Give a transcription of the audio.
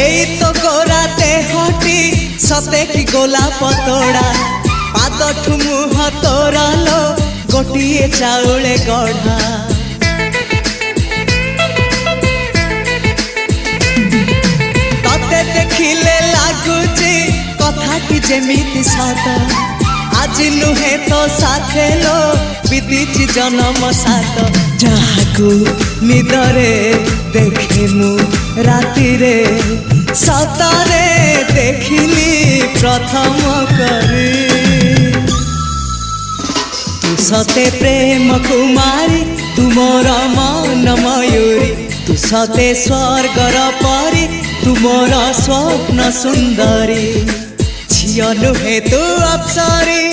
एई तो गोरा देहटी सते कि गोलाप तोड़ा पाद मुह तोरा लो गोटिए चाउले गढ़ा तते देखिले लागुची कथाटी जेमिति सत आज नुहे तो साथे लो बीतीची जन्म सात जहाकू निदरे देखे मु राति रे सतरे देखिली प्रथम करी तू सते प्रेम कुमारी तू मोर मन मयूरी तू सते स्वर्गर परी तू मोर स्वप्न सुंदरी झियो नुहे तू अप्सरी।